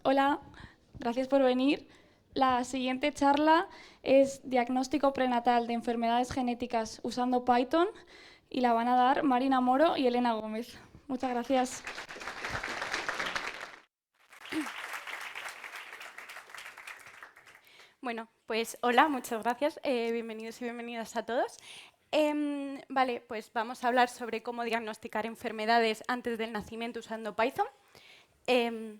Hola, gracias por venir. La siguiente charla es Diagnóstico prenatal de enfermedades genéticas usando Python y la van a dar Marina Moro y Elena Gómez. Muchas gracias. Bueno, pues hola, muchas gracias. Bienvenidos y bienvenidas a todos. Vale, pues vamos a hablar sobre cómo diagnosticar enfermedades antes del nacimiento usando Python. Em,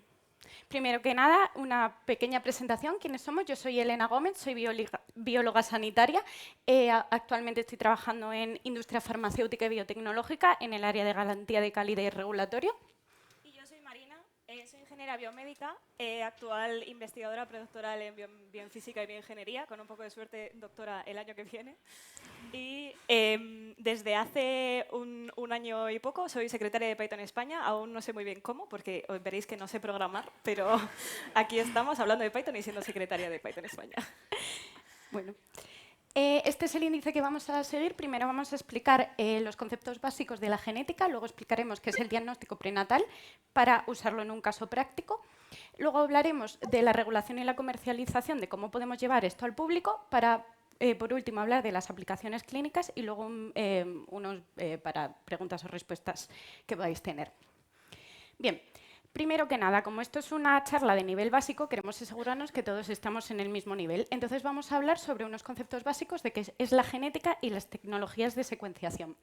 Primero que nada, una pequeña presentación. ¿Quiénes somos? Yo soy Elena Gómez, soy bióloga sanitaria. Actualmente estoy trabajando en industria farmacéutica y biotecnológica en el área de garantía de calidad y regulatorio. Y yo soy Marina, soy ingeniera biomédica, actual investigadora predoctoral en biofísica y bioingeniería, con un poco de suerte doctora el año que viene. Y desde hace un año y poco soy secretaria de Python España. Aún no sé muy bien cómo, porque hoy veréis que no sé programar, pero aquí estamos hablando de Python y siendo secretaria de Python España. Bueno, este es el índice que vamos a seguir. Primero vamos a explicar los conceptos básicos de la genética, luego explicaremos qué es el diagnóstico prenatal para usarlo en un caso práctico. Luego hablaremos de la regulación y la comercialización, de cómo podemos llevar esto al público para, por último, hablar de las aplicaciones clínicas y luego unos para preguntas o respuestas que podáis tener. Bien. Primero que nada, como esto es una charla de nivel básico, queremos asegurarnos que todos estamos en el mismo nivel. Entonces vamos a hablar sobre unos conceptos básicos de qué es la genética y las tecnologías de secuenciación.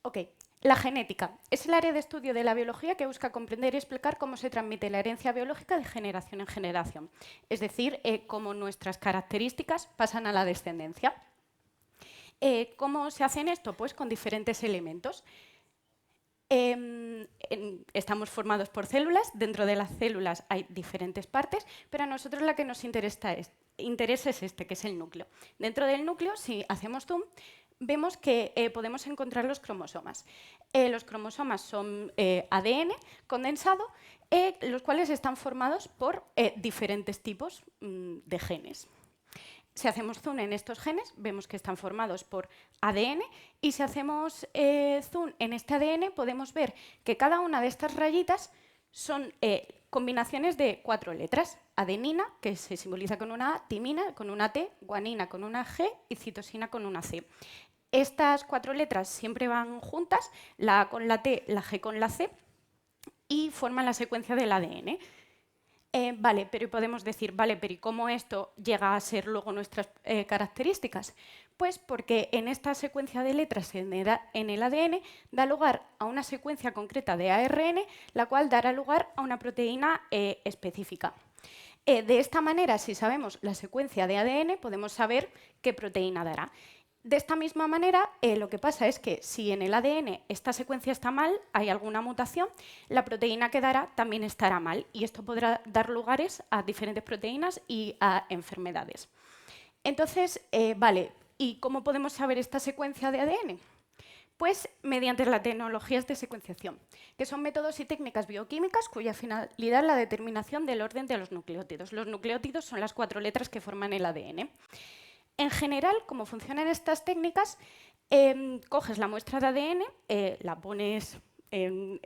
Ok, la genética es el área de estudio de la biología que busca comprender y explicar cómo se transmite la herencia biológica de generación en generación. Es decir, cómo nuestras características pasan a la descendencia. ¿Cómo se hace esto? Pues con diferentes elementos. Estamos formados por células, dentro de las células hay diferentes partes, pero a nosotros la que nos interesa es que es el núcleo. Dentro del núcleo, si hacemos zoom, vemos que podemos encontrar los cromosomas. Los cromosomas son ADN condensado, los cuales están formados por diferentes tipos de genes. Si hacemos zoom en estos genes, vemos que están formados por ADN y si hacemos zoom en este ADN podemos ver que cada una de estas rayitas son combinaciones de 4 letras. Adenina, que se simboliza con una A, timina con una T, guanina con una G y citosina con una C. Estas 4 letras siempre van juntas, la A con la T, la G con la C, y forman la secuencia del ADN. Vale, pero podemos decir, vale, pero ¿y cómo esto llega a ser luego nuestras características? Pues porque en esta secuencia de letras en el ADN da lugar a una secuencia concreta de ARN, la cual dará lugar a una proteína específica. De esta manera, si sabemos la secuencia de ADN, podemos saber qué proteína dará. De esta misma manera, lo que pasa es que si en el ADN esta secuencia está mal, hay alguna mutación, la proteína que dará también estará mal y esto podrá dar lugares a diferentes proteínas y a enfermedades. Entonces, vale, ¿y cómo podemos saber esta secuencia de ADN? Pues mediante las tecnologías de secuenciación, que son métodos y técnicas bioquímicas cuya finalidad es la determinación del orden de los nucleótidos. Los nucleótidos son las 4 letras que forman el ADN. En general, cómo funcionan estas técnicas, coges la muestra de ADN, la pones en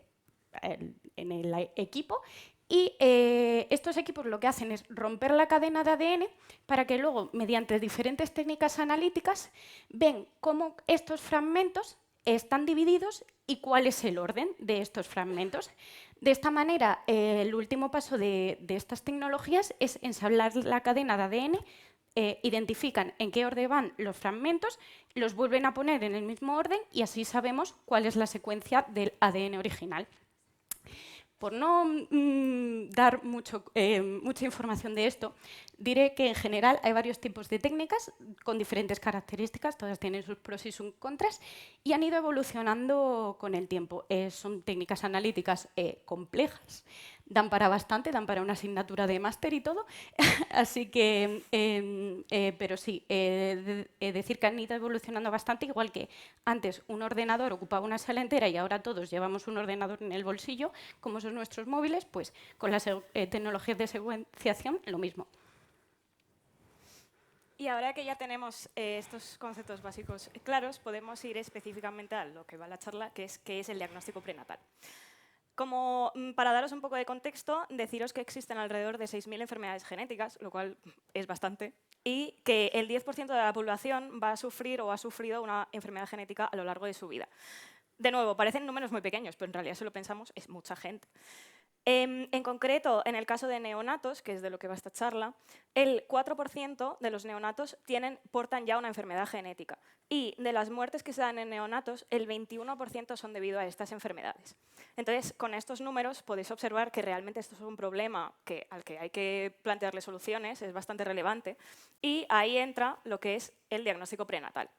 el equipo y estos equipos lo que hacen es romper la cadena de ADN para que luego, mediante diferentes técnicas analíticas, ven cómo estos fragmentos están divididos y cuál es el orden de estos fragmentos. De esta manera, el último paso de estas tecnologías es ensamblar la cadena de ADN, identifican en qué orden van los fragmentos, los vuelven a poner en el mismo orden y así sabemos cuál es la secuencia del ADN original. Por no dar mucha información de esto, diré que en general hay varios tipos de técnicas con diferentes características, todas tienen sus pros y sus contras, y han ido evolucionando con el tiempo. Son técnicas analíticas complejas, dan para bastante, dan para una asignatura de máster y todo, así que, pero sí, decir que han ido evolucionando bastante, igual que antes un ordenador ocupaba una sala entera y ahora todos llevamos un ordenador en el bolsillo, como son nuestros móviles, pues con las tecnologías de secuenciación lo mismo. Y ahora que ya tenemos estos conceptos básicos claros, podemos ir específicamente a lo que va la charla, que es qué es el diagnóstico prenatal. Para daros un poco de contexto, deciros que existen alrededor de 6.000 enfermedades genéticas, lo cual es bastante, y que el 10% de la población va a sufrir o ha sufrido una enfermedad genética a lo largo de su vida. De nuevo, parecen números muy pequeños, pero en realidad si lo pensamos es mucha gente. En concreto, en el caso de neonatos, que es de lo que va esta charla, el 4% de los neonatos portan ya una enfermedad genética. Y de las muertes que se dan en neonatos, el 21% son debido a estas enfermedades. Entonces, con estos números podéis observar que realmente esto es un problema al que hay que plantearle soluciones, es bastante relevante, y ahí entra lo que es el diagnóstico prenatal.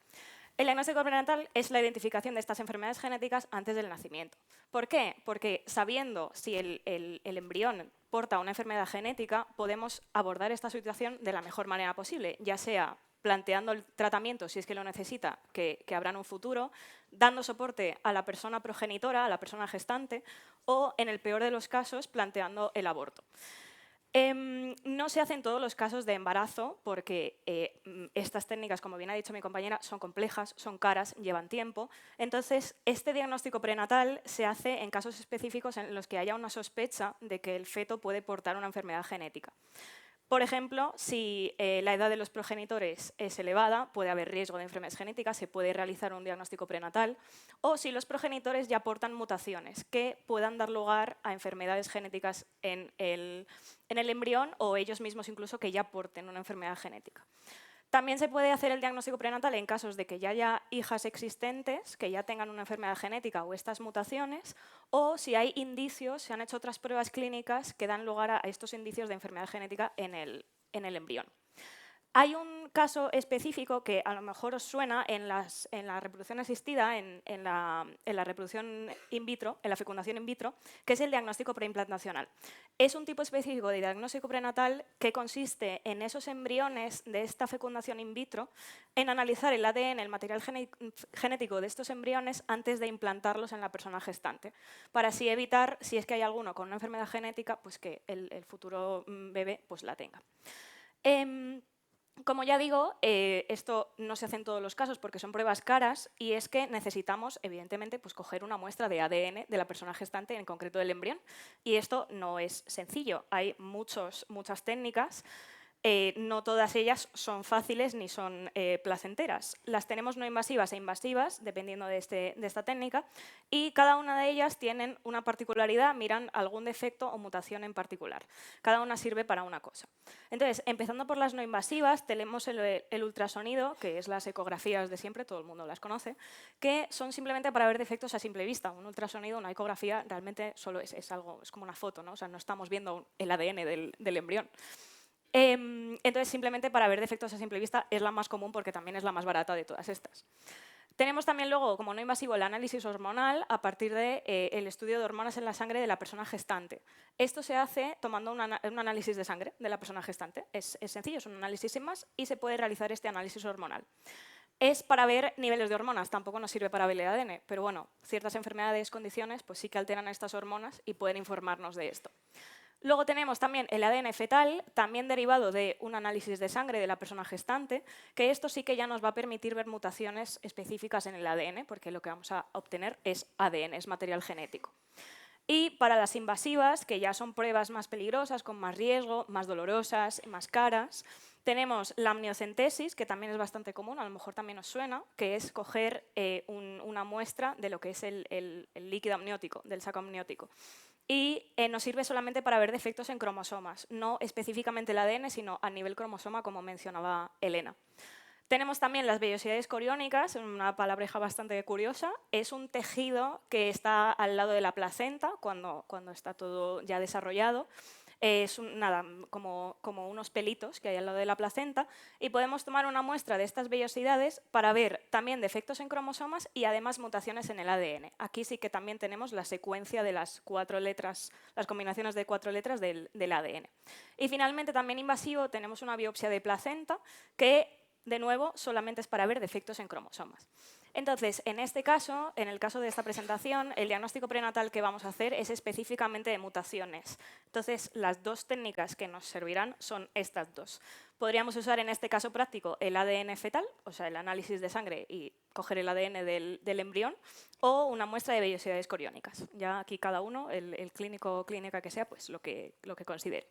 El diagnóstico prenatal es la identificación de estas enfermedades genéticas antes del nacimiento. ¿Por qué? Porque sabiendo si el embrión porta una enfermedad genética, podemos abordar esta situación de la mejor manera posible, ya sea planteando el tratamiento, si es que lo necesita, que habrá en un futuro, dando soporte a la persona progenitora, a la persona gestante, o, en el peor de los casos, planteando el aborto. No se hace en todos los casos de embarazo porque estas técnicas, como bien ha dicho mi compañera, son complejas, son caras, llevan tiempo. Entonces, este diagnóstico prenatal se hace en casos específicos en los que haya una sospecha de que el feto puede portar una enfermedad genética. Por ejemplo, si la edad de los progenitores es elevada, puede haber riesgo de enfermedades genéticas, se puede realizar un diagnóstico prenatal, o si los progenitores ya portan mutaciones que puedan dar lugar a enfermedades genéticas en el embrión o ellos mismos incluso que ya porten una enfermedad genética. También se puede hacer el diagnóstico prenatal en casos de que ya haya hijas existentes que ya tengan una enfermedad genética o estas mutaciones, o si hay indicios, se han hecho otras pruebas clínicas que dan lugar a estos indicios de enfermedad genética en el embrión. Hay un caso específico que a lo mejor os suena en la reproducción asistida, en la reproducción in vitro, en la fecundación in vitro, que es el diagnóstico preimplantacional. Es un tipo específico de diagnóstico prenatal que consiste en esos embriones de esta fecundación in vitro, en analizar el ADN, el material genético de estos embriones antes de implantarlos en la persona gestante, para así evitar, si es que hay alguno con una enfermedad genética, pues que el futuro bebé pues la tenga. Como ya digo, esto no se hace en todos los casos porque son pruebas caras y es que necesitamos, evidentemente, pues, coger una muestra de ADN de la persona gestante, en concreto del embrión, y esto no es sencillo. Hay muchas técnicas. No todas ellas son fáciles ni son placenteras. Las tenemos no invasivas e invasivas, dependiendo de esta técnica, y cada una de ellas tienen una particularidad, miran algún defecto o mutación en particular. Cada una sirve para una cosa. Entonces, empezando por las no invasivas, tenemos el ultrasonido, que es las ecografías de siempre, todo el mundo las conoce, que son simplemente para ver defectos a simple vista. Un ultrasonido, una ecografía, realmente solo es como una foto, ¿no? O sea, no estamos viendo el ADN del embrión. Entonces, simplemente para ver defectos a simple vista es la más común porque también es la más barata de todas estas. Tenemos también luego, como no invasivo, el análisis hormonal a partir del estudio de hormonas en la sangre de la persona gestante. Esto se hace tomando un análisis de sangre de la persona gestante. Es sencillo, es un análisis sin más y se puede realizar este análisis hormonal. Es para ver niveles de hormonas, tampoco nos sirve para ver el ADN, pero bueno, ciertas enfermedades, condiciones, pues sí que alteran estas hormonas y pueden informarnos de esto. Luego tenemos también el ADN fetal, también derivado de un análisis de sangre de la persona gestante, que esto sí que ya nos va a permitir ver mutaciones específicas en el ADN, porque lo que vamos a obtener es ADN, es material genético. Y para las invasivas, que ya son pruebas más peligrosas, con más riesgo, más dolorosas, más caras, tenemos la amniocentesis, que también es bastante común, a lo mejor también os suena, que es coger una muestra de lo que es el líquido amniótico, del saco amniótico. Y nos sirve solamente para ver defectos en cromosomas, no específicamente el ADN, sino a nivel cromosoma, como mencionaba Elena. Tenemos también las vellosidades coriónicas, una palabreja bastante curiosa. Es un tejido que está al lado de la placenta cuando está todo ya desarrollado. Es como unos pelitos que hay al lado de la placenta y podemos tomar una muestra de estas vellosidades para ver también defectos en cromosomas y además mutaciones en el ADN. Aquí sí que también tenemos la secuencia de las 4 letras, las combinaciones de 4 letras del ADN. Y finalmente, también invasivo, tenemos una biopsia de placenta que de nuevo, solamente es para ver defectos en cromosomas. Entonces, en este caso, en el caso de esta presentación, el diagnóstico prenatal que vamos a hacer es específicamente de mutaciones. Entonces, las dos técnicas que nos servirán son estas dos. Podríamos usar en este caso práctico el ADN fetal, o sea, el análisis de sangre y coger el ADN del embrión, o una muestra de vellosidades coriónicas. Ya aquí cada uno, el clínico o clínica que sea, pues lo que considere.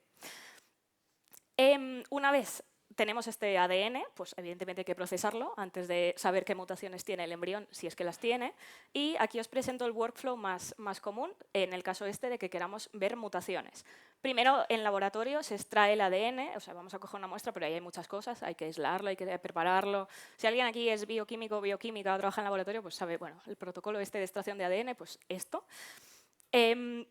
Una vez tenemos este ADN, pues evidentemente hay que procesarlo antes de saber qué mutaciones tiene el embrión, si es que las tiene. Y aquí os presento el workflow más común en el caso este de que queramos ver mutaciones. Primero, en laboratorio se extrae el ADN, o sea, vamos a coger una muestra, pero ahí hay muchas cosas, hay que aislarlo, hay que prepararlo. Si alguien aquí es bioquímico o bioquímica o trabaja en laboratorio, pues sabe, bueno, el protocolo este de extracción de ADN, pues esto.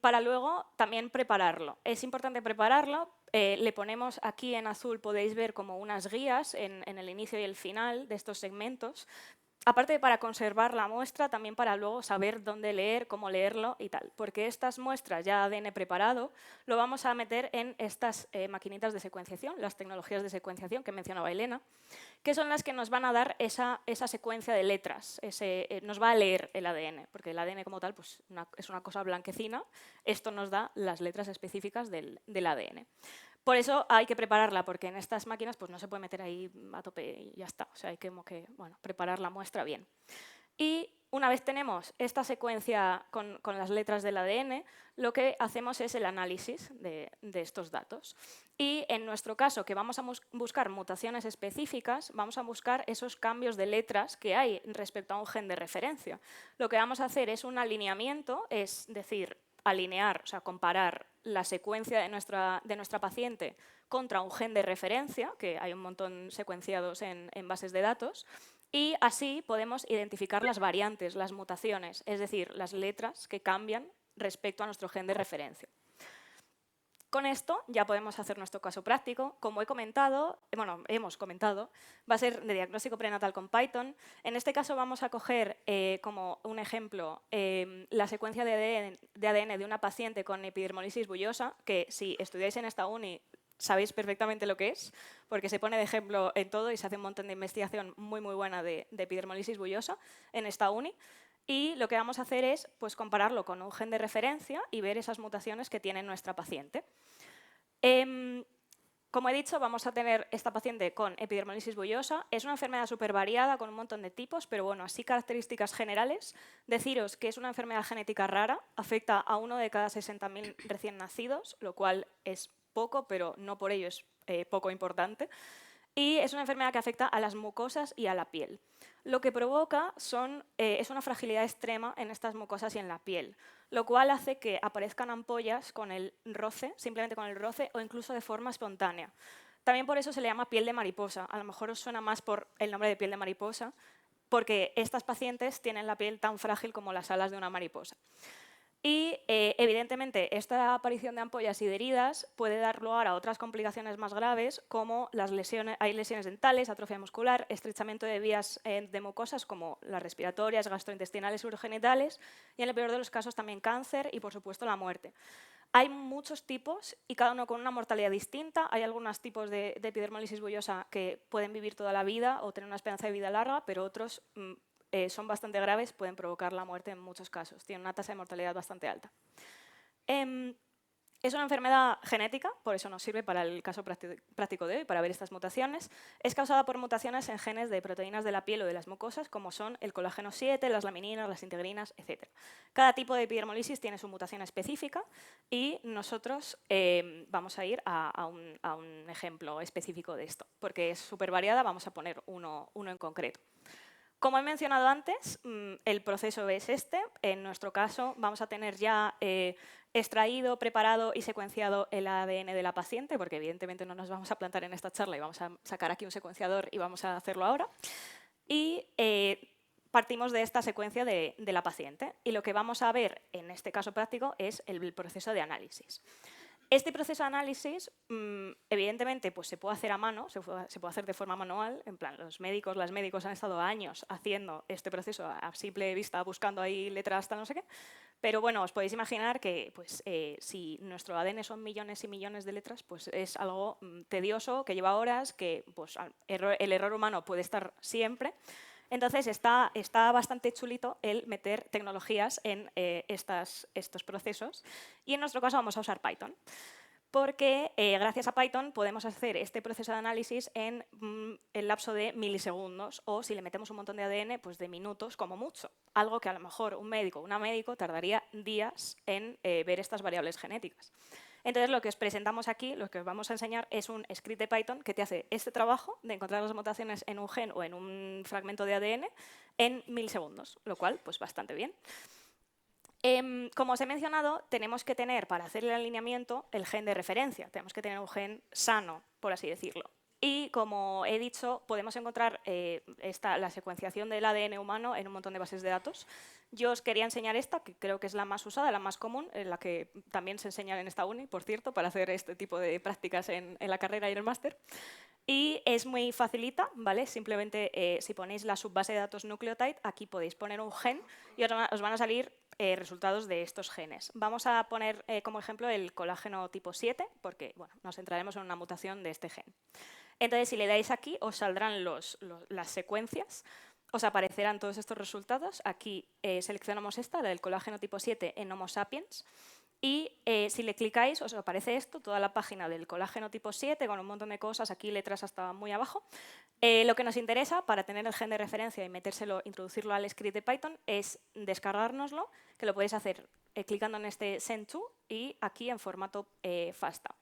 Para luego también prepararlo. Es importante prepararlo. Le ponemos aquí en azul, podéis ver como unas guías en el inicio y el final de estos segmentos. Aparte de para conservar la muestra, también para luego saber dónde leer, cómo leerlo y tal. Porque estas muestras ya ADN preparado lo vamos a meter en estas maquinitas de secuenciación, las tecnologías de secuenciación que mencionaba Elena, que son las que nos van a dar esa secuencia de letras, nos va a leer el ADN, porque el ADN como tal pues, es una cosa blanquecina, esto nos da las letras específicas del ADN. Por eso hay que prepararla, porque en estas máquinas pues, no se puede meter ahí a tope y ya está. O sea, hay que bueno, preparar la muestra bien. Y una vez tenemos esta secuencia con las letras del ADN, lo que hacemos es el análisis de estos datos. Y en nuestro caso, que vamos a buscar mutaciones específicas, vamos a buscar esos cambios de letras que hay respecto a un gen de referencia. Lo que vamos a hacer es un alineamiento, es decir, alinear, o sea, comparar la secuencia de nuestra paciente contra un gen de referencia, que hay un montón secuenciados en bases de datos, y así podemos identificar las variantes, las mutaciones, es decir, las letras que cambian respecto a nuestro gen de referencia. Con esto ya podemos hacer nuestro caso práctico. Como hemos comentado, va a ser de diagnóstico prenatal con Python. En este caso vamos a coger como un ejemplo la secuencia de ADN de una paciente con epidermolisis bullosa, que si estudiáis en esta uni sabéis perfectamente lo que es, porque se pone de ejemplo en todo y se hace un montón de investigación muy buena de epidermolisis bullosa en esta uni. Y lo que vamos a hacer es pues, compararlo con un gen de referencia y ver esas mutaciones que tiene nuestra paciente. Como he dicho, vamos a tener esta paciente con epidermolisis bullosa. Es una enfermedad súper variada con un montón de tipos, pero bueno, así características generales. Deciros que es una enfermedad genética rara, afecta a 1 de cada 60.000 recién nacidos, lo cual es poco, pero no por ello es poco importante. Y es una enfermedad que afecta a las mucosas y a la piel. Lo que provoca es una fragilidad extrema en estas mucosas y en la piel, lo cual hace que aparezcan ampollas con el roce, simplemente con el roce, o incluso de forma espontánea. También por eso se le llama piel de mariposa. A lo mejor os suena más por el nombre de piel de mariposa, porque estas pacientes tienen la piel tan frágil como las alas de una mariposa. Y, evidentemente, esta aparición de ampollas y de heridas puede dar lugar a otras complicaciones más graves, como hay lesiones dentales, atrofia muscular, estrechamiento de vías de mucosas, como las respiratorias, gastrointestinales, urogenitales, y en el peor de los casos también cáncer y, por supuesto, la muerte. Hay muchos tipos y cada uno con una mortalidad distinta. Hay algunos tipos de epidermolisis bullosa que pueden vivir toda la vida o tener una esperanza de vida larga, pero otros son bastante graves, pueden provocar la muerte en muchos casos. Tienen una tasa de mortalidad bastante alta. Es una enfermedad genética, por eso nos sirve para el caso práctico de hoy, para ver estas mutaciones. Es causada por mutaciones en genes de proteínas de la piel o de las mucosas, como son el colágeno 7, las lamininas, las integrinas, etc. Cada tipo de epidermolisis tiene su mutación específica y nosotros vamos a ir a un ejemplo específico de esto. Porque es súper variada, vamos a poner uno en concreto. Como he mencionado antes, el proceso es este. En nuestro caso vamos a tener ya extraído, preparado y secuenciado el ADN de la paciente, porque evidentemente no nos vamos a plantar en esta charla y vamos a sacar aquí un secuenciador y vamos a hacerlo ahora. Y partimos de esta secuencia de la paciente. Y lo que vamos a ver en este caso práctico es el proceso de análisis. Este proceso de análisis, evidentemente, pues se puede hacer a mano, se puede hacer de forma manual. En plan, las médicos han estado años haciendo este proceso a simple vista, buscando ahí letras hasta no sé qué. Pero bueno, os podéis imaginar que pues, si nuestro ADN son millones y millones de letras, pues es algo tedioso, que lleva horas, que pues, el error humano puede estar siempre. Entonces está bastante chulito el meter tecnologías en estos procesos. Y en nuestro caso vamos a usar Python. Porque gracias a Python podemos hacer este proceso de análisis en el lapso de milisegundos o si le metemos un montón de ADN, pues de minutos como mucho. Algo que a lo mejor un médico o una médico tardaría días en ver estas variables genéticas. Entonces, lo que os presentamos aquí, lo que os vamos a enseñar es un script de Python que te hace este trabajo de encontrar las mutaciones en un gen o en un fragmento de ADN en milisegundos, lo cual, pues bastante bien. Como os he mencionado, tenemos que tener, para hacer el alineamiento, el gen de referencia. Tenemos que tener un gen sano, por así decirlo. Y, como he dicho, podemos encontrar la secuenciación del ADN humano en un montón de bases de datos. Yo os quería enseñar esta, que creo que es la más usada, la más común, la que también se enseña en esta uni, por cierto, para hacer este tipo de prácticas en la carrera y en el máster. Y es muy facilita, ¿vale? Simplemente si ponéis la subbase de datos nucleotide, aquí podéis poner un gen y os van a salir resultados de estos genes. Vamos a poner como ejemplo el colágeno tipo 7, porque bueno, nos centraremos en una mutación de este gen. Entonces, si le dais aquí, os saldrán las secuencias, os aparecerán todos estos resultados. Aquí seleccionamos esta, la del colágeno tipo 7 en Homo sapiens. Y si le clicáis, os aparece esto, toda la página del colágeno tipo 7, con un montón de cosas, aquí letras hasta muy abajo. Lo que nos interesa para tener el gen de referencia y introducirlo al script de Python es descargárnoslo, que lo podéis hacer clicando en este Send to y aquí en formato FASTA.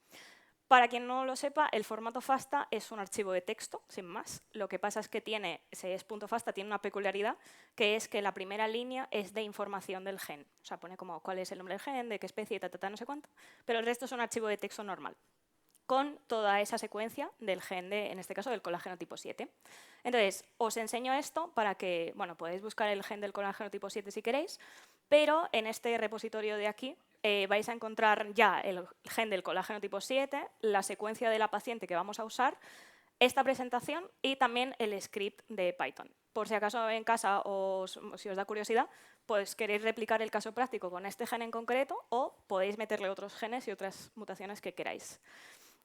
Para quien no lo sepa, el formato FASTA es un archivo de texto, sin más. Lo que pasa es que es .fasta, tiene una peculiaridad, que es que la primera línea es de información del gen. O sea, pone como cuál es el nombre del gen, de qué especie, no sé cuánto. Pero el resto es un archivo de texto normal, con toda esa secuencia del gen, en este caso, del colágeno tipo 7. Entonces, os enseño esto para que, bueno, podéis buscar el gen del colágeno tipo 7 si queréis, pero en este repositorio de aquí vais a encontrar ya el gen del colágeno tipo 7, la secuencia de la paciente que vamos a usar, esta presentación y también el script de Python. Por si acaso en casa si os da curiosidad, pues queréis replicar el caso práctico con este gen en concreto o podéis meterle otros genes y otras mutaciones que queráis.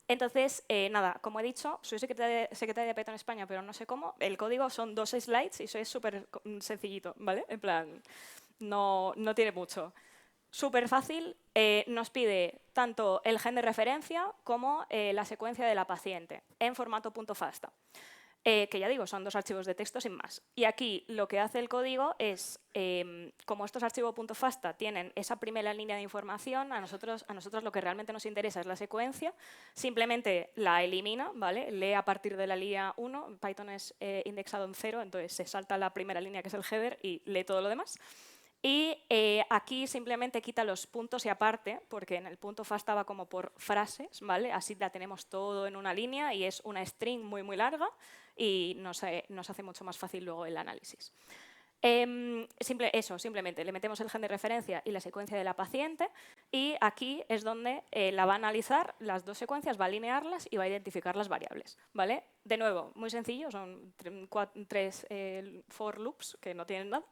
Entonces, nada, como he dicho, soy secretaria de Python España, pero no sé cómo. El código son 2 slides y eso es súper sencillito, ¿vale? En plan, no tiene mucho. Súper fácil, nos pide tanto el gen de referencia como la secuencia de la paciente en formato .fasta. Que ya digo, son 2 archivos de texto sin más. Y aquí lo que hace el código es, como estos archivos .fasta tienen esa primera línea de información, a nosotros lo que realmente nos interesa es la secuencia, simplemente la elimina, ¿vale? Lee a partir de la línea 1, Python es indexado en 0, entonces se salta la primera línea que es el header y lee todo lo demás. Y aquí simplemente quita los puntos y aparte, porque en el .fasta va como por frases, ¿vale? Así la tenemos todo en una línea y es una string muy, muy larga y nos hace mucho más fácil luego el análisis. Simplemente le metemos el gen de referencia y la secuencia de la paciente y aquí es donde la va a analizar las 2 secuencias, va a alinearlas y va a identificar las variables, ¿vale? De nuevo, muy sencillo, son 3 for loops que no tienen nada.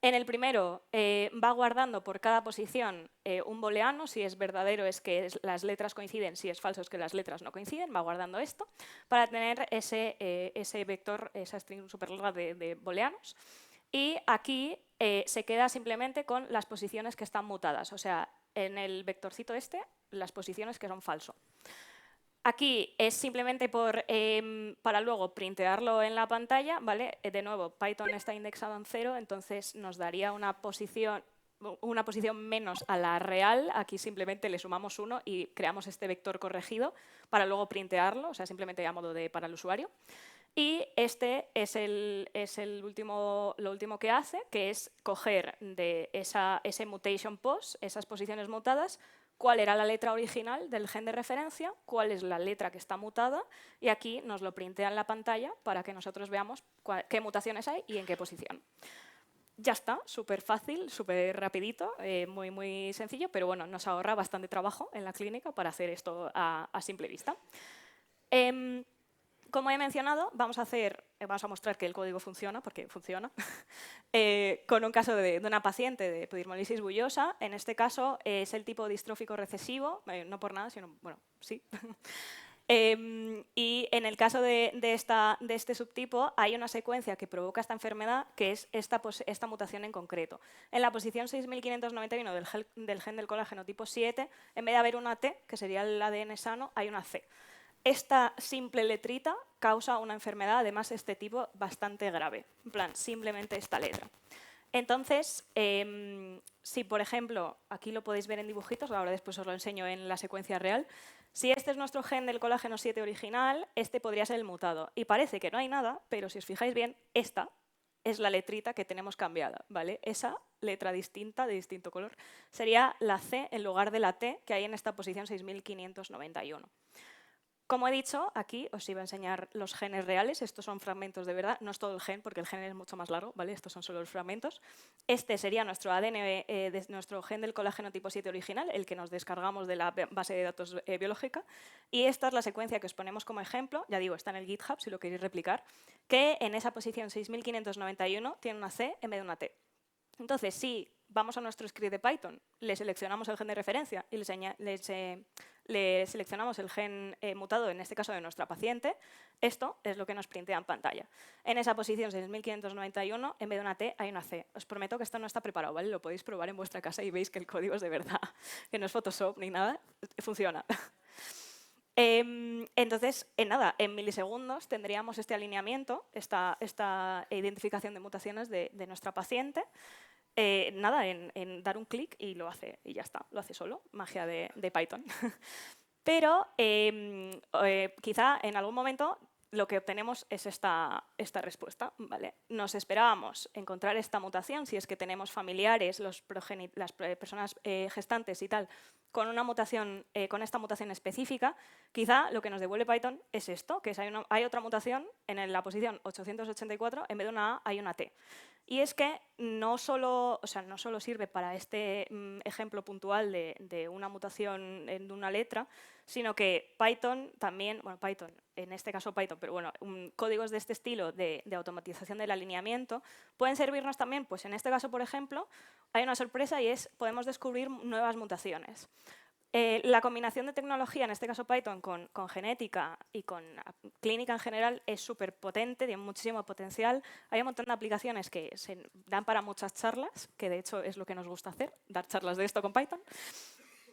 En el primero va guardando por cada posición un booleano, si es verdadero es que las letras coinciden, si es falso es que las letras no coinciden, va guardando esto para tener ese vector, esa string súper larga de booleanos. Y aquí se queda simplemente con las posiciones que están mutadas, o sea, en el vectorcito las posiciones que son falso. Aquí es simplemente para luego printearlo en la pantalla, ¿vale? De nuevo, Python está indexado en 0, entonces nos daría una posición menos a la real. Aquí simplemente le sumamos 1 y creamos este vector corregido para luego printearlo, o sea, simplemente a modo para el usuario. Y este es lo último que hace, que es coger de ese mutation post, esas posiciones mutadas, cuál era la letra original del gen de referencia, cuál es la letra que está mutada, y aquí nos lo printea en la pantalla para que nosotros veamos qué mutaciones hay y en qué posición. Ya está, súper fácil, súper rapidito, muy, muy sencillo, pero bueno, nos ahorra bastante trabajo en la clínica para hacer esto a simple vista. Como he mencionado, vamos a mostrar que el código funciona, porque funciona, con un caso de una paciente de epidermolisis bullosa. En este caso es el tipo distrófico recesivo, no por nada, sino, bueno, sí. Y en el caso de este subtipo hay una secuencia que provoca esta enfermedad, que es esta mutación en concreto. En la posición 6591 del gen del colágeno tipo 7, en vez de haber una T, que sería el ADN sano, hay una C. Esta simple letrita causa una enfermedad, además, de este tipo bastante grave. En plan, simplemente esta letra. Entonces, si por ejemplo, aquí lo podéis ver en dibujitos, ahora después os lo enseño en la secuencia real, si este es nuestro gen del colágeno 7 original, este podría ser el mutado. Y parece que no hay nada, pero si os fijáis bien, esta es la letrita que tenemos cambiada, ¿vale? Esa letra distinta, de distinto color, sería la C en lugar de la T que hay en esta posición 6591. Como he dicho, aquí os iba a enseñar los genes reales. Estos son fragmentos de verdad, no es todo el gen, porque el gen es mucho más largo, ¿vale? Estos son solo los fragmentos. Este sería nuestro ADN, de nuestro gen del colágeno tipo 7 original, el que nos descargamos de la base de datos biológica. Y esta es la secuencia que os ponemos como ejemplo, ya digo, está en el GitHub si lo queréis replicar, que en esa posición 6591 tiene una C en vez de una T. Entonces, si vamos a nuestro script de Python, le seleccionamos el gen de referencia y le seleccionamos el gen mutado, en este caso de nuestra paciente, esto es lo que nos printea en pantalla. En esa posición 6591, en vez de una T, hay una C. Os prometo que esto no está preparado, ¿vale? Lo podéis probar en vuestra casa y veis que el código es de verdad, que no es Photoshop ni nada, funciona. Entonces, en milisegundos tendríamos este alineamiento, esta identificación de mutaciones de nuestra paciente. En dar un clic y lo hace, y ya está, lo hace solo, magia de Python. Pero quizá en algún momento lo que obtenemos es esta respuesta, ¿vale? Nos esperábamos encontrar esta mutación si es que tenemos familiares, las personas gestantes y tal, con una mutación, con esta mutación específica. Quizá lo que nos devuelve Python es esto, que hay otra mutación en la posición 884, en vez de una A hay una T. Y es que no solo sirve para este ejemplo puntual de una mutación de una letra, sino que Python también, bueno, Python, en este caso Python, pero bueno, códigos de este estilo de automatización del alineamiento pueden servirnos también, pues en este caso, por ejemplo, hay una sorpresa y es podemos descubrir nuevas mutaciones. La combinación de tecnología, en este caso Python, con genética y con clínica en general es súper potente, tiene muchísimo potencial. Hay un montón de aplicaciones que se dan para muchas charlas, que de hecho es lo que nos gusta hacer, dar charlas de esto con Python.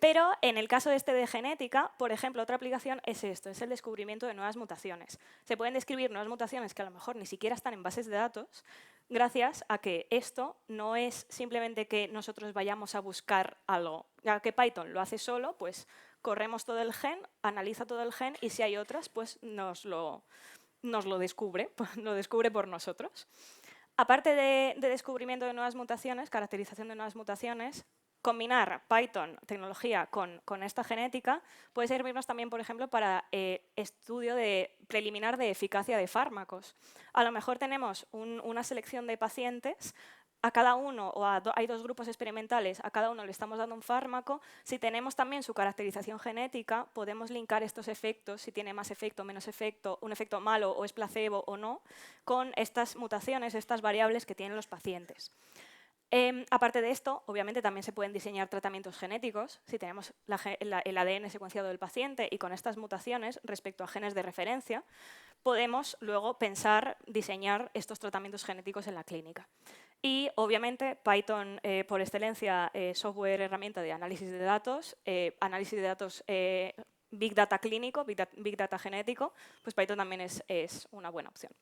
Pero en el caso de genética, por ejemplo, otra aplicación es esto, es el descubrimiento de nuevas mutaciones. Se pueden describir nuevas mutaciones que a lo mejor ni siquiera están en bases de datos, gracias a que esto no es simplemente que nosotros vayamos a buscar algo. Ya que Python lo hace solo, pues corremos todo el gen, analiza todo el gen y si hay otras, pues nos lo descubre, lo descubre por nosotros. Aparte de descubrimiento de nuevas mutaciones, caracterización de nuevas mutaciones, combinar Python, tecnología, con esta genética puede servirnos también, por ejemplo, para estudio preliminar de eficacia de fármacos. A lo mejor tenemos una selección de pacientes, a cada uno, hay dos grupos experimentales, a cada uno le estamos dando un fármaco. Si tenemos también su caracterización genética, podemos linkar estos efectos, si tiene más efecto, menos efecto, un efecto malo o es placebo o no, con estas mutaciones, estas variables que tienen los pacientes. Aparte de esto, obviamente también se pueden diseñar tratamientos genéticos. Si tenemos el ADN secuenciado del paciente y con estas mutaciones respecto a genes de referencia, podemos luego diseñar estos tratamientos genéticos en la clínica. Y obviamente Python, por excelencia, software herramienta de análisis de datos Big Data clínico, Big Data genético, pues Python también es una buena opción.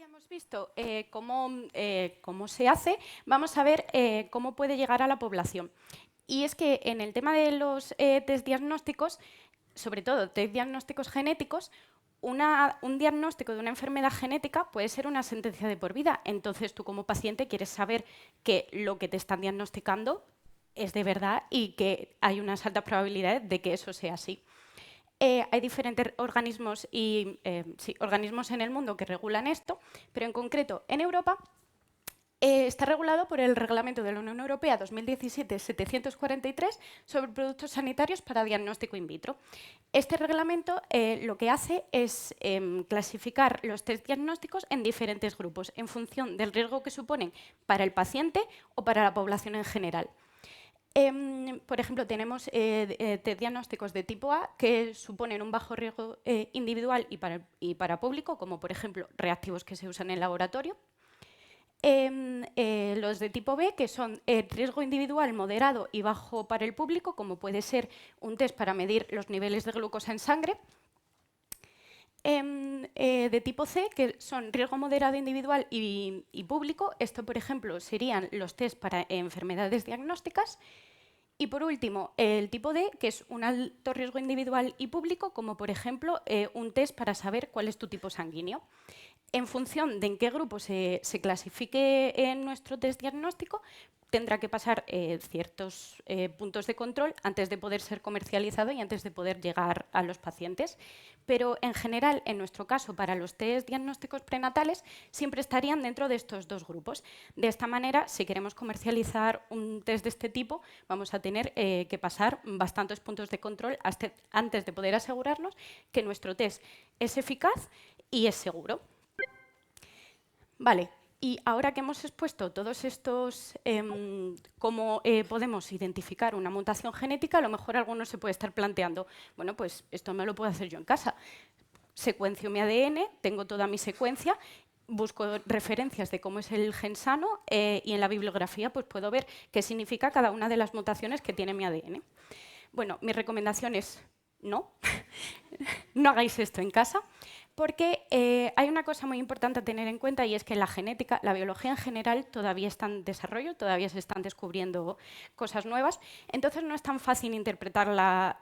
Hemos visto cómo se hace, vamos a ver cómo puede llegar a la población. Y es que en el tema de los test diagnósticos, sobre todo test diagnósticos genéticos, un diagnóstico de una enfermedad genética puede ser una sentencia de por vida. Entonces tú como paciente quieres saber que lo que te están diagnosticando es de verdad y que hay unas altas probabilidades de que eso sea así. Hay diferentes organismos organismos en el mundo que regulan esto, pero en concreto en Europa Está regulado por el Reglamento de la Unión Europea 2017-743 sobre productos sanitarios para diagnóstico in vitro. Este reglamento lo que hace es clasificar los test diagnósticos en diferentes grupos en función del riesgo que suponen para el paciente o para la población en general. Por ejemplo, tenemos test diagnósticos de tipo A que suponen un bajo riesgo individual y para público, como por ejemplo reactivos que se usan en laboratorio. Los de tipo B, que son riesgo individual moderado y bajo para el público, como puede ser un test para medir los niveles de glucosa en sangre. De tipo C, que son riesgo moderado individual y público. Esto, por ejemplo, serían los test para enfermedades diagnósticas. Y por último, el tipo D, que es un alto riesgo individual y público, como por ejemplo un test para saber cuál es tu tipo sanguíneo. En función de en qué grupo se clasifique en nuestro test diagnóstico, tendrá que pasar ciertos puntos de control antes de poder ser comercializado y antes de poder llegar a los pacientes. Pero en general, en nuestro caso, para los test diagnósticos prenatales, siempre estarían dentro de estos dos grupos. De esta manera, si queremos comercializar un test de este tipo, vamos a tener que pasar bastantes puntos de control antes de poder asegurarnos que nuestro test es eficaz y es seguro. Vale, y ahora que hemos expuesto todos estos, cómo podemos identificar una mutación genética, a lo mejor alguno se puede estar planteando, bueno, pues esto me lo puedo hacer yo en casa. Secuencio mi ADN, tengo toda mi secuencia, busco referencias de cómo es el gen sano y en la bibliografía pues puedo ver qué significa cada una de las mutaciones que tiene mi ADN. Bueno, mi recomendación es no, no hagáis esto en casa. Porque hay una cosa muy importante a tener en cuenta y es que la genética, la biología en general, todavía está en desarrollo, todavía se están descubriendo cosas nuevas, entonces no es tan fácil interpretar las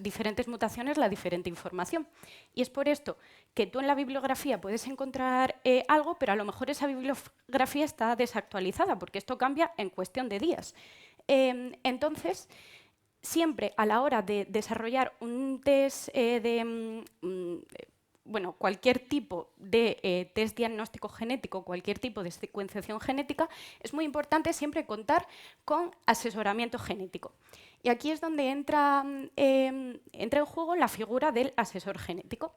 diferentes mutaciones, la diferente información. Y es por esto que tú en la bibliografía puedes encontrar algo, pero a lo mejor esa bibliografía está desactualizada, porque esto cambia en cuestión de días. Entonces, siempre a la hora de desarrollar un test cualquier tipo de test diagnóstico genético, cualquier tipo de secuenciación genética, es muy importante siempre contar con asesoramiento genético. Y aquí es donde entra en juego la figura del asesor genético,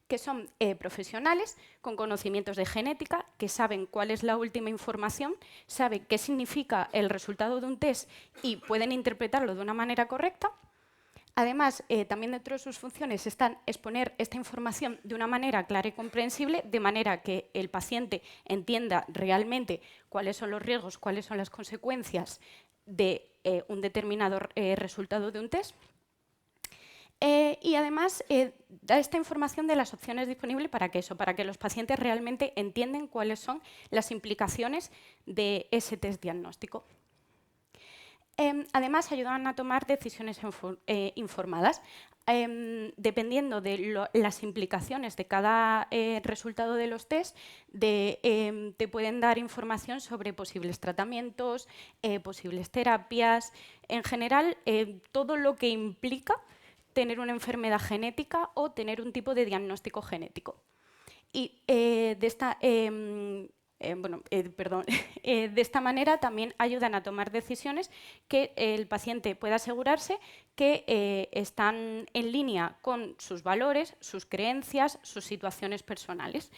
que son profesionales con conocimientos de genética, que saben cuál es la última información, saben qué significa el resultado de un test y pueden interpretarlo de una manera correcta. Además, también dentro de sus funciones están exponer esta información de una manera clara y comprensible, de manera que el paciente entienda realmente cuáles son los riesgos, cuáles son las consecuencias de un determinado resultado de un test. Y además da esta información de las opciones disponibles para que los pacientes realmente entiendan cuáles son las implicaciones de ese test diagnóstico. Además, ayudan a tomar decisiones informadas. Dependiendo de las implicaciones de cada resultado de los test, te pueden dar información sobre posibles tratamientos, posibles terapias, en general, todo lo que implica tener una enfermedad genética o tener un tipo de diagnóstico genético. Y de esta manera también ayudan a tomar decisiones que el paciente pueda asegurarse que están en línea con sus valores, sus creencias, sus situaciones personales.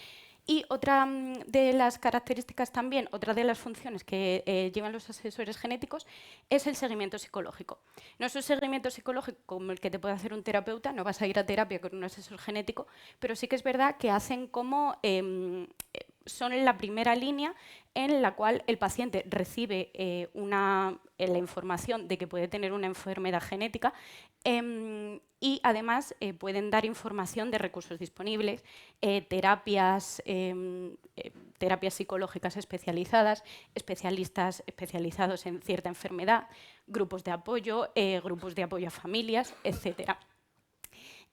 Y otra de las características también, otra de las funciones que llevan los asesores genéticos es el seguimiento psicológico. No es un seguimiento psicológico como el que te puede hacer un terapeuta, no vas a ir a terapia con un asesor genético, pero sí que es verdad que hacen como son la primera línea en la cual el paciente recibe la información de que puede tener una enfermedad genética y además pueden dar información de recursos disponibles, terapias psicológicas especializadas, especialistas especializados en cierta enfermedad, grupos de apoyo a familias, etc.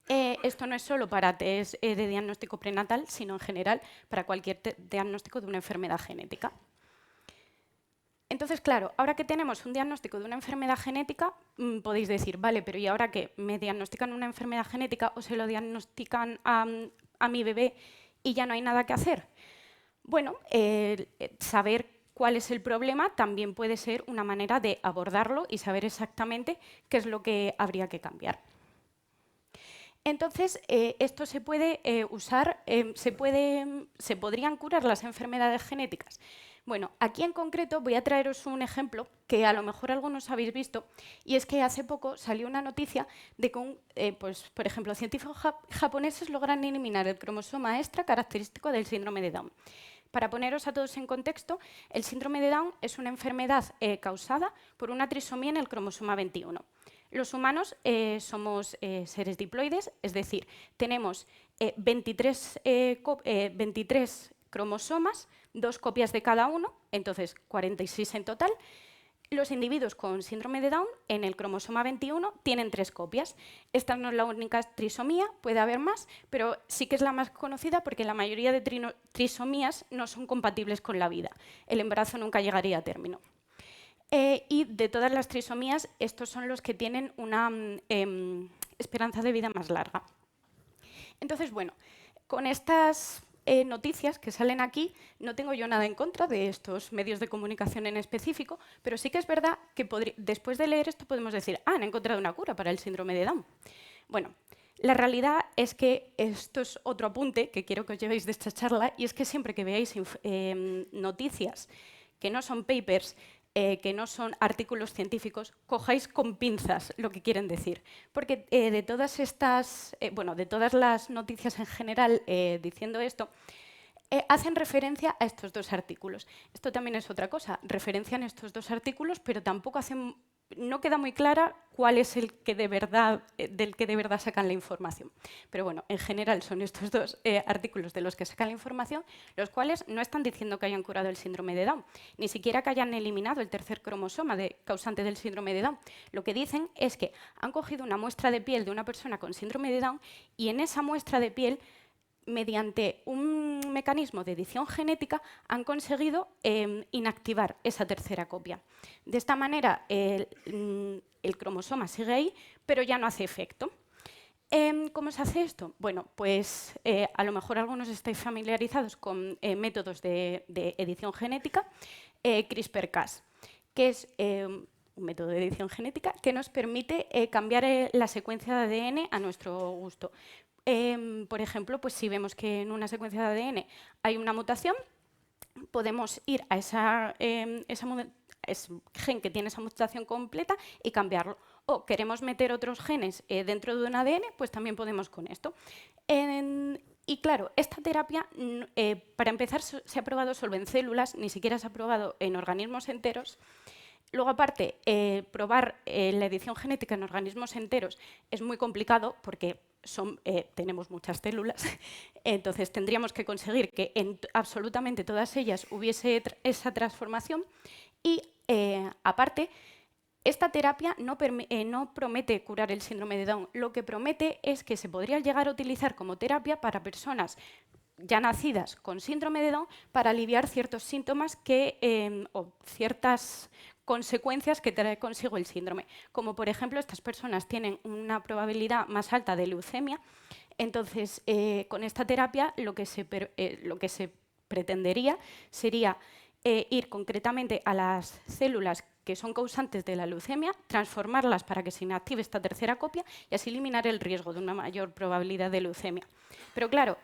Esto no es solo para test de diagnóstico prenatal, sino en general para cualquier diagnóstico de una enfermedad genética. Entonces, claro, ahora que tenemos un diagnóstico de una enfermedad genética, podéis decir, vale, pero ¿y ahora qué? ¿Me diagnostican una enfermedad genética o se lo diagnostican a mi bebé y ya no hay nada que hacer? Bueno, saber cuál es el problema también puede ser una manera de abordarlo y saber exactamente qué es lo que habría que cambiar. Entonces, esto se puede usar, se podrían curar las enfermedades genéticas. Bueno, aquí en concreto voy a traeros un ejemplo que a lo mejor algunos habéis visto, y es que hace poco salió una noticia de que, pues, por ejemplo, científicos japoneses logran eliminar el cromosoma extra característico del síndrome de Down. Para poneros a todos en contexto, el síndrome de Down es una enfermedad causada por una trisomía en el cromosoma 21. Los humanos somos seres diploides, es decir, tenemos 23 cromosomas, 2 copias de cada uno, entonces 46 en total. Los individuos con síndrome de Down en el cromosoma 21 tienen 3 copias. Esta no es la única trisomía, puede haber más, pero sí que es la más conocida porque la mayoría de trisomías no son compatibles con la vida. El embarazo nunca llegaría a término. Y de todas las trisomías, estos son los que tienen una esperanza de vida más larga. Entonces, bueno, con estas noticias que salen aquí, no tengo yo nada en contra de estos medios de comunicación en específico, pero sí que es verdad que después de leer esto podemos decir, han encontrado una cura para el síndrome de Down. Bueno, la realidad es que esto es otro apunte que quiero que os llevéis de esta charla, y es que siempre que veáis noticias que no son papers, que no son artículos científicos, cojáis con pinzas lo que quieren decir. Porque de todas las noticias en general diciendo esto, hacen referencia a estos 2 artículos. Esto también es otra cosa, referencian estos 2 artículos, pero tampoco no queda muy clara cuál es el que del que de verdad sacan la información. Pero bueno, en general son estos 2 artículos de los que sacan la información, los cuales no están diciendo que hayan curado el síndrome de Down, ni siquiera que hayan eliminado el tercer cromosoma causante del síndrome de Down. Lo que dicen es que han cogido una muestra de piel de una persona con síndrome de Down y en esa muestra de piel, mediante un mecanismo de edición genética, han conseguido inactivar esa tercera copia. De esta manera, el cromosoma sigue ahí, pero ya no hace efecto. ¿Cómo se hace esto? Bueno, pues a lo mejor algunos estáis familiarizados con métodos de edición genética, CRISPR-Cas, que es un método de edición genética que nos permite cambiar la secuencia de ADN a nuestro gusto. Por ejemplo, pues si vemos que en una secuencia de ADN hay una mutación, podemos ir a ese gen que tiene esa mutación completa y cambiarlo. O queremos meter otros genes dentro de un ADN, pues también podemos con esto. Y claro, esta terapia, para empezar, se ha probado solo en células, ni siquiera se ha probado en organismos enteros. Luego, aparte, probar la edición genética en organismos enteros es muy complicado porque tenemos muchas células, entonces tendríamos que conseguir que en absolutamente todas ellas hubiese esa transformación y, aparte, esta terapia no promete curar el síndrome de Down, lo que promete es que se podría llegar a utilizar como terapia para personas ya nacidas con síndrome de Down para aliviar ciertos síntomas o ciertas consecuencias que trae consigo el síndrome. Como por ejemplo, estas personas tienen una probabilidad más alta de leucemia, entonces con esta terapia lo que se pretendería sería ir concretamente a las células que son causantes de la leucemia, transformarlas para que se inactive esta tercera copia y así eliminar el riesgo de una mayor probabilidad de leucemia. Pero claro,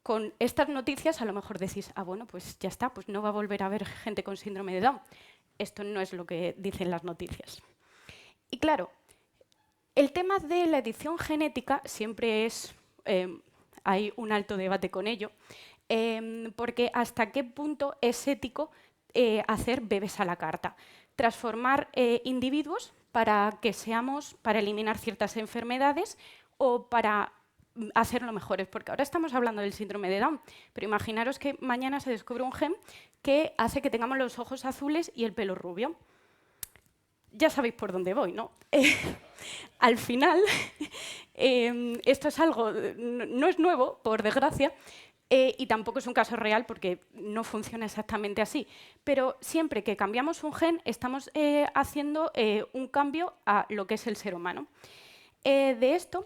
con estas noticias a lo mejor decís, bueno, pues ya está, pues no va a volver a haber gente con síndrome de Down. Esto no es lo que dicen las noticias. Y claro, el tema de la edición genética siempre hay un alto debate con ello, porque hasta qué punto es ético hacer bebés a la carta, transformar individuos para eliminar ciertas enfermedades o para hacerlo mejores, porque ahora estamos hablando del síndrome de Down, pero imaginaros que mañana se descubre un gen que hace que tengamos los ojos azules y el pelo rubio. Ya sabéis por dónde voy, ¿no? Al final, esto es algo, no es nuevo, por desgracia, y tampoco es un caso real porque no funciona exactamente así. Pero siempre que cambiamos un gen, estamos haciendo un cambio a lo que es el ser humano. De esto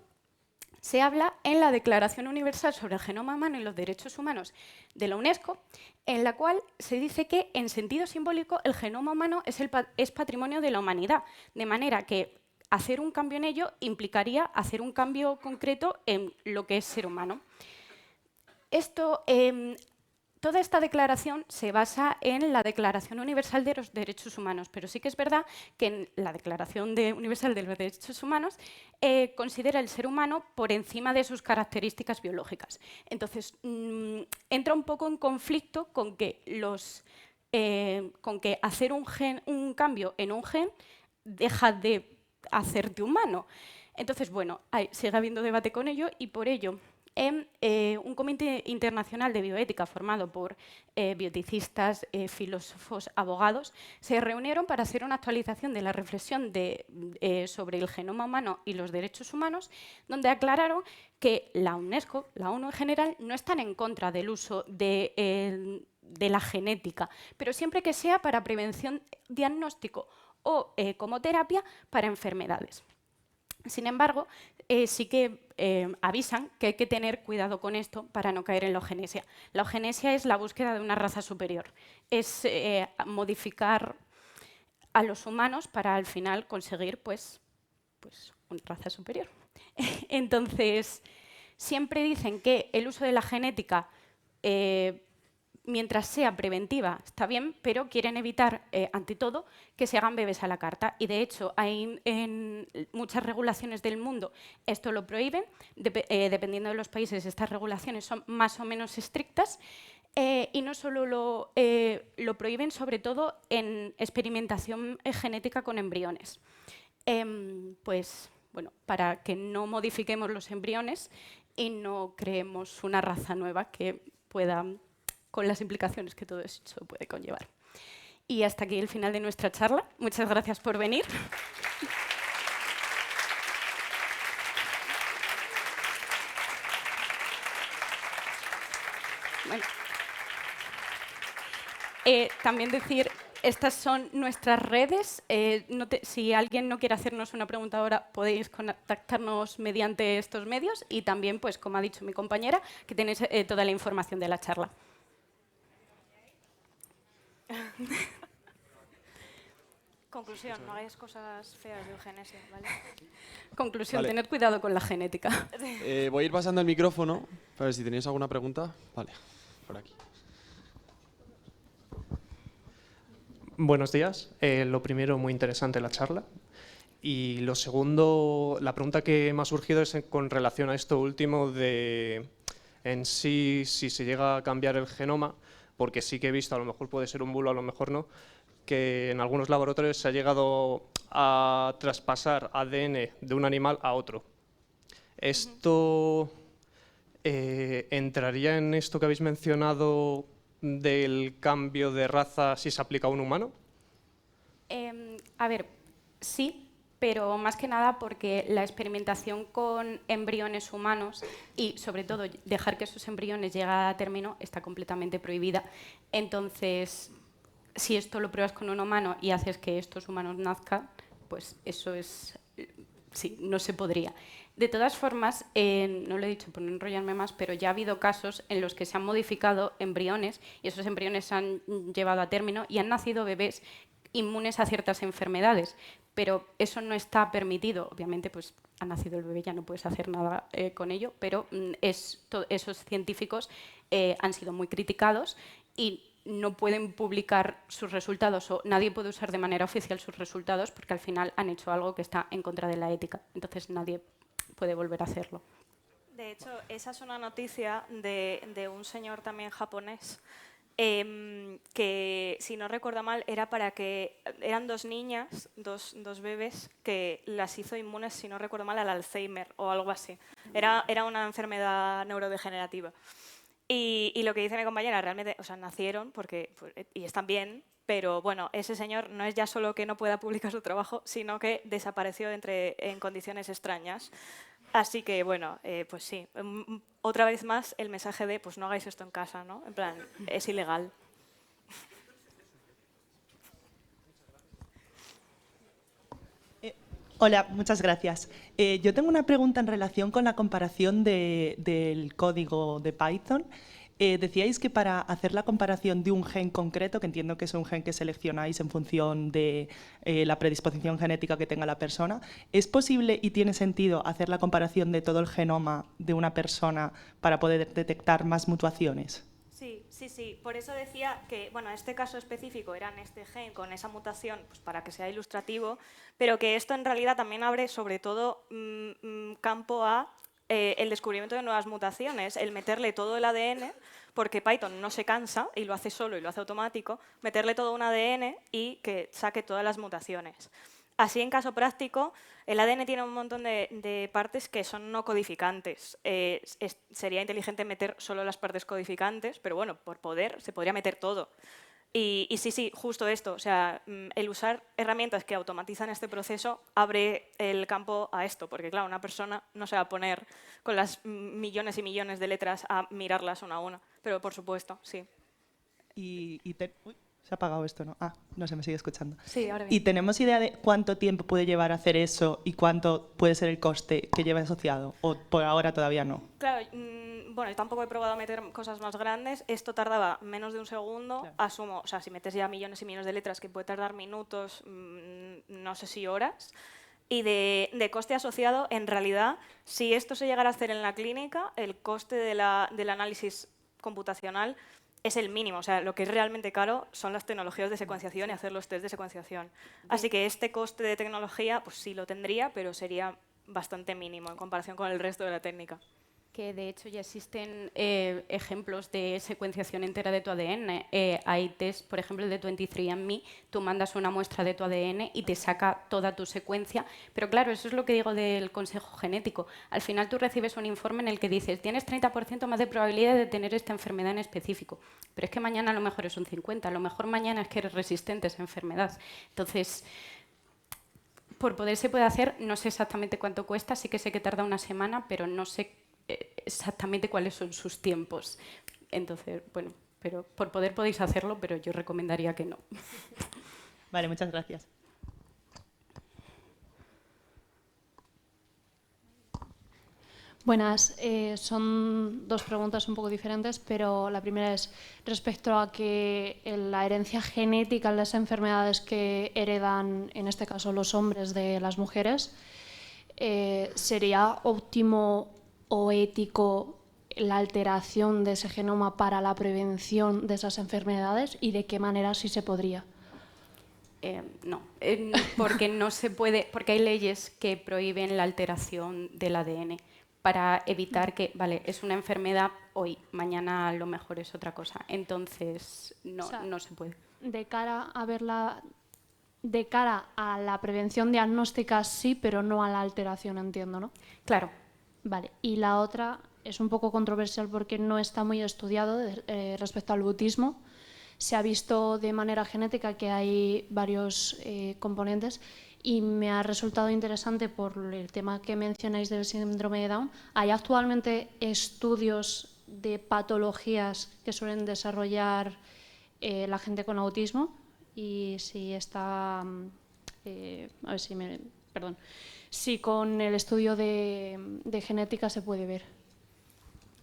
se habla en la Declaración Universal sobre el Genoma Humano y los Derechos Humanos de la UNESCO, en la cual se dice que, en sentido simbólico, el genoma humano es patrimonio de la humanidad, de manera que hacer un cambio en ello implicaría hacer un cambio concreto en lo que es ser humano. Toda esta declaración se basa en la Declaración Universal de los Derechos Humanos, pero sí que es verdad que en la Declaración Universal de los Derechos Humanos considera el ser humano por encima de sus características biológicas. Entonces, entra un poco en conflicto con que, hacer un cambio en un gen deja de hacerte humano. Entonces, bueno, sigue habiendo debate con ello y por ello en un comité internacional de bioética formado por bioeticistas, filósofos, abogados, se reunieron para hacer una actualización de la reflexión sobre el genoma humano y los derechos humanos, donde aclararon que la UNESCO, la ONU en general, no están en contra del uso de la genética, pero siempre que sea para prevención, diagnóstico o como terapia para enfermedades. Sin embargo, sí que avisan que hay que tener cuidado con esto para no caer en la eugenesia. La eugenesia es la búsqueda de una raza superior, es modificar a los humanos para al final conseguir pues una raza superior. Entonces, siempre dicen que el uso de la genética mientras sea preventiva, está bien, pero quieren evitar, ante todo, que se hagan bebés a la carta. Y, de hecho, hay en muchas regulaciones del mundo esto lo prohíben. Dependiendo de los países, estas regulaciones son más o menos estrictas. Y no solo lo prohíben, sobre todo en experimentación genética con embriones. Pues, bueno, para que no modifiquemos los embriones y no creemos una raza nueva que pueda, con las implicaciones que todo eso puede conllevar. Y hasta aquí el final de nuestra charla. Muchas gracias por venir. Bueno. También decir, estas son nuestras redes. Si alguien no quiere hacernos una pregunta ahora, podéis contactarnos mediante estos medios y también, pues, como ha dicho mi compañera, que tenéis toda la información de la charla. Conclusión, no hagáis cosas feas de eugenesia, ¿vale? Conclusión, Vale. tened cuidado con la genética. Voy a ir pasando el micrófono para ver si tenéis alguna pregunta. Vale, por aquí. Buenos días. Lo primero, muy interesante la charla. Y lo segundo, la pregunta que me ha surgido es con relación a esto último de en sí, si se llega a cambiar el genoma, porque sí que he visto, a lo mejor puede ser un bulo, a lo mejor no, que en algunos laboratorios se ha llegado a traspasar ADN de un animal a otro. ¿Esto entraría en esto que habéis mencionado del cambio de raza si se aplica a un humano? A ver, sí, pero más que nada porque la experimentación con embriones humanos y, sobre todo, dejar que esos embriones lleguen a término está completamente prohibida. Entonces, si esto lo pruebas con un humano y haces que estos humanos nazcan, pues eso es... Sí, no se podría. De todas formas, no lo he dicho por no enrollarme más, pero ya ha habido casos en los que se han modificado embriones y esos embriones se han llevado a término y han nacido bebés inmunes a ciertas enfermedades, pero eso no está permitido. Obviamente, pues ha nacido el bebé, ya no puedes hacer nada con ello, pero esos científicos han sido muy criticados y no pueden publicar sus resultados o nadie puede usar de manera oficial sus resultados porque al final han hecho algo que está en contra de la ética. Entonces nadie puede volver a hacerlo. De hecho, esa es una noticia de un señor también japonés que, si no recuerdo mal, eran dos niñas, dos bebés, que las hizo inmunes, si no recuerdo mal, al Alzheimer o algo así. Era una enfermedad neurodegenerativa. Y lo que dice mi compañera, realmente, o sea, nacieron y están bien, pero bueno, ese señor no es ya solo que no pueda publicar su trabajo, sino que desapareció en condiciones extrañas. Así que, bueno, pues sí, otra vez más el mensaje de, pues no hagáis esto en casa, ¿no? En plan, es ilegal. Hola, muchas gracias. Yo tengo una pregunta en relación con la comparación del código de Python. Decíais que para hacer la comparación de un gen concreto, que entiendo que es un gen que seleccionáis en función de la predisposición genética que tenga la persona, ¿es posible y tiene sentido hacer la comparación de todo el genoma de una persona para poder detectar más mutuaciones? Sí. Por eso decía que, bueno, este caso específico era en este gen con esa mutación, pues para que sea ilustrativo, pero que esto en realidad también abre sobre todo campo a el descubrimiento de nuevas mutaciones, el meterle todo el ADN, porque Python no se cansa y lo hace solo y lo hace automático, meterle todo un ADN y que saque todas las mutaciones. Así, en caso práctico, el ADN tiene un montón de partes que son no codificantes. Sería inteligente meter solo las partes codificantes, pero bueno, por poder se podría meter todo. Y sí, justo esto. O sea, el usar herramientas que automatizan este proceso abre el campo a esto, porque claro, una persona no se va a poner con las millones y millones de letras a mirarlas una a una, pero por supuesto, sí. Uy, se ha apagado esto, ¿no? No se me sigue escuchando. Sí, ahora bien. ¿Y tenemos idea de cuánto tiempo puede llevar a hacer eso y cuánto puede ser el coste que lleva asociado? ¿O por ahora todavía no? Claro, bueno, yo tampoco he probado a meter cosas más grandes. Esto tardaba menos de un segundo, Claro. asumo. O sea, si metes ya millones y millones de letras, que puede tardar minutos, no sé si horas. Y de coste asociado, en realidad, si esto se llegara a hacer en la clínica, el coste del análisis computacional es el mínimo. O sea, lo que es realmente caro son las tecnologías de secuenciación y hacer los test de secuenciación. Así que este coste de tecnología, pues sí lo tendría, pero sería bastante mínimo en comparación con el resto de la técnica. Que de hecho ya existen ejemplos de secuenciación entera de tu ADN. Hay test, por ejemplo, el de 23andMe, tú mandas una muestra de tu ADN y te saca toda tu secuencia. Pero claro, eso es lo que digo del consejo genético. Al final tú recibes un informe en el que dices, tienes 30% más de probabilidad de tener esta enfermedad en específico. Pero es que mañana a lo mejor es un 50%, a lo mejor mañana es que eres resistente a esa enfermedad. Entonces, por poder se puede hacer, no sé exactamente cuánto cuesta, sí que sé que tarda una semana, pero no sé exactamente cuáles son sus tiempos. Entonces, bueno, pero por poder podéis hacerlo, pero yo recomendaría que no. Vale, muchas gracias. Buenas, son dos preguntas un poco diferentes, pero la primera es respecto a que la herencia genética en las enfermedades que heredan, en este caso los hombres de las mujeres, ¿sería óptimo o ético la alteración de ese genoma para la prevención de esas enfermedades y de qué manera sí se podría? No, porque no se puede, porque hay leyes que prohíben la alteración del ADN para evitar que, vale, es una enfermedad hoy, mañana a lo mejor es otra cosa. Entonces, no, O sea, no se puede. De cara a la prevención diagnóstica sí, pero no a la alteración, entiendo, ¿no? Claro. Vale, y la otra es un poco controversial porque no está muy estudiado respecto al autismo. Se ha visto de manera genética que hay varios componentes y me ha resultado interesante por el tema que mencionáis del síndrome de Down. ¿Hay actualmente estudios de patologías que suelen desarrollar la gente con autismo? Y si está... a ver si me... Perdón. Si con el estudio de genética se puede ver.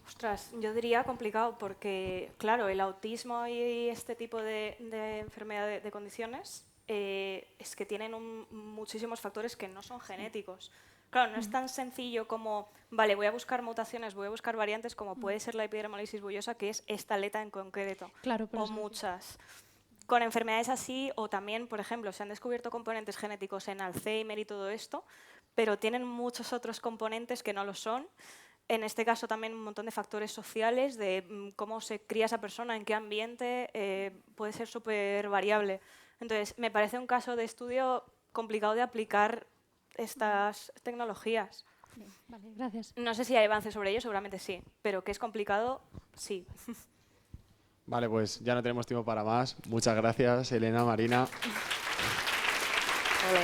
Ostras, yo diría complicado porque, claro, el autismo y este tipo de enfermedad de condiciones es que tienen muchísimos factores que no son genéticos. Claro, no es tan sencillo como, vale, voy a buscar mutaciones, voy a buscar variantes, como puede ser la epidermolisis bullosa, que es esta aleta en concreto, Claro, pero o muchas. Con enfermedades así, o también, por ejemplo, se han descubierto componentes genéticos en Alzheimer y todo esto, pero tienen muchos otros componentes que no lo son. En este caso también un montón de factores sociales, de cómo se cría esa persona, en qué ambiente, puede ser súper variable. Entonces, me parece un caso de estudio complicado de aplicar estas tecnologías. Vale, gracias. No sé si hay avances sobre ello, seguramente sí, pero que es complicado, sí. Vale, pues ya no tenemos tiempo para más. Muchas gracias, Elena, Marina. Ole.